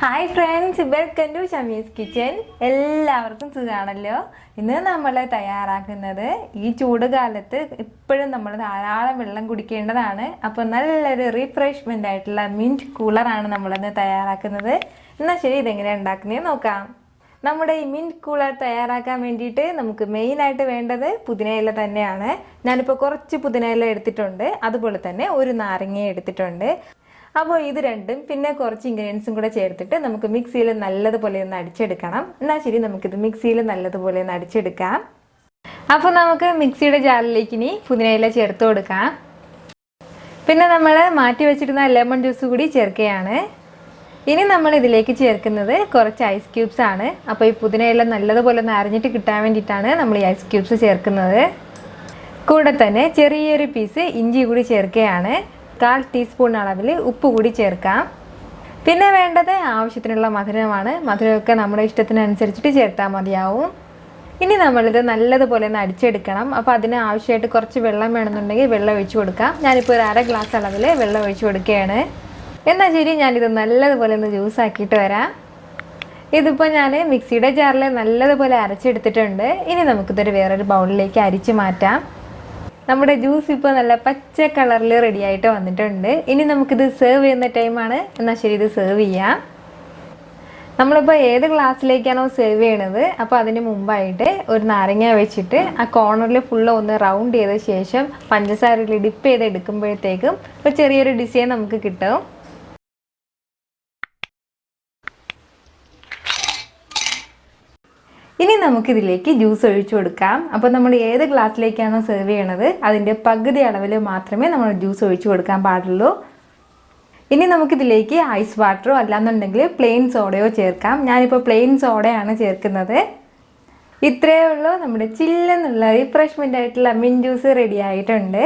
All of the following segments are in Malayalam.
Hi friends, welcome to Shami's kitchen. എല്ലാവർക്കും സുഖമാണല്ലോ. ഇന്ന് നമ്മൾ തയ്യാറാക്കുന്നത് ഈ ചൂട് കാലത്ത് എപ്പോഴും നമ്മൾ ധാരാളം വെള്ളം കുടിക്കേണ്ടതാണ്. അപ്പോൾ നല്ലൊരു റീഫ്രഷ്മെൻ്റ് ആയിട്ടുള്ള മിൻറ്റ് കൂളറാണ് നമ്മളിന്ന് തയ്യാറാക്കുന്നത്. എന്നാൽ ശരി, ഇതെങ്ങനെയാണ് ഉണ്ടാക്കുന്നത് നോക്കാം. നമ്മുടെ ഈ മിൻറ്റ് കൂളർ തയ്യാറാക്കാൻ വേണ്ടിയിട്ട് നമുക്ക് മെയിനായിട്ട് വേണ്ടത് പുതിനയില തന്നെയാണ്. ഞാനിപ്പോൾ കുറച്ച് പുതിനയില എടുത്തിട്ടുണ്ട്, അതുപോലെ തന്നെ ഒരു നാരങ്ങ എടുത്തിട്ടുണ്ട്. അപ്പോൾ ഇത് രണ്ടും പിന്നെ കുറച്ച് ഇൻഗ്രീഡിയൻസും കൂടെ ചേർത്തിട്ട് നമുക്ക് മിക്സിയിൽ നല്ലതുപോലെ ഒന്ന് അടിച്ചെടുക്കണം. എന്നാൽ ശരി, നമുക്കിത് മിക്സിയിൽ നല്ലതുപോലെ ഒന്ന് അടിച്ചെടുക്കാം. അപ്പോൾ നമുക്ക് മിക്സിയുടെ ജാറിലേക്ക് ഇനി പുതിനയില ചേർത്ത് കൊടുക്കാം. പിന്നെ നമ്മൾ മാറ്റി വെച്ചിരുന്ന ലെമൺ ജ്യൂസ് കൂടി ചേർക്കുകയാണ്. ഇനി നമ്മൾ ഇതിലേക്ക് ചേർക്കുന്നത് കുറച്ച് ഐസ് ക്യൂബ്സ് ആണ്. അപ്പോൾ ഈ പുതിനയില നല്ലതുപോലെ ഒന്ന് അരിഞ്ഞിട്ട് കിട്ടാൻ വേണ്ടിയിട്ടാണ് നമ്മൾ ഈ ഐസ് ക്യൂബ്സ് ചേർക്കുന്നത്. കൂടെ തന്നെ ചെറിയൊരു പീസ് ഇഞ്ചി കൂടി ചേർക്കുകയാണ്. 1/4 ടീസ്പൂൺ അളവിൽ ഉപ്പ് കൂടി ചേർക്കാം. പിന്നെ വേണ്ടത് ആവശ്യത്തിനുള്ള മധുരമാണ്. മധുരമൊക്കെ നമ്മുടെ ഇഷ്ടത്തിനനുസരിച്ചിട്ട് ചേർത്താൽ മതിയാവും. ഇനി നമ്മളിത് നല്ലതുപോലെ ഒന്ന് അടിച്ചെടുക്കണം. അപ്പോൾ അതിന് ആവശ്യമായിട്ട് കുറച്ച് വെള്ളം വേണമെന്നുണ്ടെങ്കിൽ വെള്ളം ഒഴിച്ചു കൊടുക്കാം. ഞാനിപ്പോൾ ഒരു 1/2 ഗ്ലാസ് അളവിൽ വെള്ളം ഒഴിച്ചു കൊടുക്കുകയാണ്. എന്നാൽ ശരി, ഞാനിത് നല്ലതുപോലെ ഒന്ന് ജ്യൂസ് ആക്കിയിട്ട് വരാം. ഇതിപ്പോൾ ഞാൻ മിക്സിയുടെ ജാറിൽ നല്ലതുപോലെ അരച്ചെടുത്തിട്ടുണ്ട്. ഇനി നമുക്കിതൊരു വേറൊരു ബൗളിലേക്ക് അരിച്ച് മാറ്റാം. നമ്മുടെ ജ്യൂസ് ഇപ്പോൾ നല്ല പച്ച കളറിൽ റെഡി ആയിട്ട് വന്നിട്ടുണ്ട്. ഇനി നമുക്കിത് സെർവ് ചെയ്യുന്ന ടൈമാണ്. എന്നാൽ ശരി, ഇത് സെർവ് ചെയ്യാം. നമ്മളിപ്പോൾ ഏത് ഗ്ലാസ്സിലേക്കാണോ സെർവ് ചെയ്യണത്, അപ്പോൾ അതിന് മുമ്പായിട്ട് ഒരു നാരങ്ങ വെച്ചിട്ട് ആ കോർണറിൽ ഫുള്ള് ഒന്ന് റൗണ്ട് ചെയ്ത ശേഷം പഞ്ചസാരയിൽ ഡിപ്പ് ചെയ്ത് എടുക്കുമ്പോഴത്തേക്കും ഒരു ചെറിയൊരു ഡിസൈൻ നമുക്ക് കിട്ടും. ഇനി നമുക്കിതിലേക്ക് ജ്യൂസ് ഒഴിച്ചു കൊടുക്കാം. അപ്പോൾ നമ്മൾ ഏത് ഗ്ലാസ്സിലേക്കാണോ സെർവ് ചെയ്യണത് അതിൻ്റെ പകുതി അളവിൽ മാത്രമേ നമ്മൾ ജ്യൂസ് ഒഴിച്ചു കൊടുക്കാൻ പാടുള്ളൂ. ഇനി നമുക്കിതിലേക്ക് ഐസ് വാട്ടറോ അല്ലാന്നുണ്ടെങ്കിൽ പ്ലെയിൻ സോഡയോ ചേർക്കാം. ഞാനിപ്പോൾ പ്ലെയിൻ സോഡയാണ് ചേർക്കുന്നത്. ഇത്രയേ ഉള്ളൂ, നമ്മുടെ ചില്ലെന്നുള്ള റിഫ്രഷ്മെൻ്റ് ആയിട്ടുള്ള മിൻറ്റ് ജ്യൂസ് റെഡി ആയിട്ടുണ്ട്.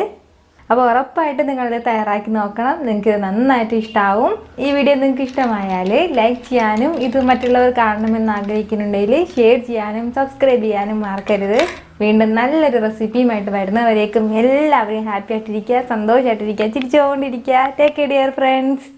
അപ്പോൾ ഉറപ്പായിട്ട് നിങ്ങളിത് തയ്യാറാക്കി നോക്കണം. നിങ്ങൾക്ക് നന്നായിട്ട് ഇഷ്ടമാവും. ഈ വീഡിയോ നിങ്ങൾക്ക് ഇഷ്ടമായാൽ ലൈക്ക് ചെയ്യാനും ഇത് മറ്റുള്ളവർ കാണണമെന്ന് ആഗ്രഹിക്കുന്നുണ്ടെങ്കിൽ ഷെയർ ചെയ്യാനും സബ്സ്ക്രൈബ് ചെയ്യാനും മറക്കരുത്. വീണ്ടും നല്ലൊരു റെസിപ്പിയുമായിട്ട് വരുന്നവരേക്കും എല്ലാവരെയും ഹാപ്പി ആയിട്ടിരിക്കുക, സന്തോഷമായിട്ടിരിക്കുക, ചിരിച്ചുകൊണ്ടിരിക്കുക. Take care dear friends.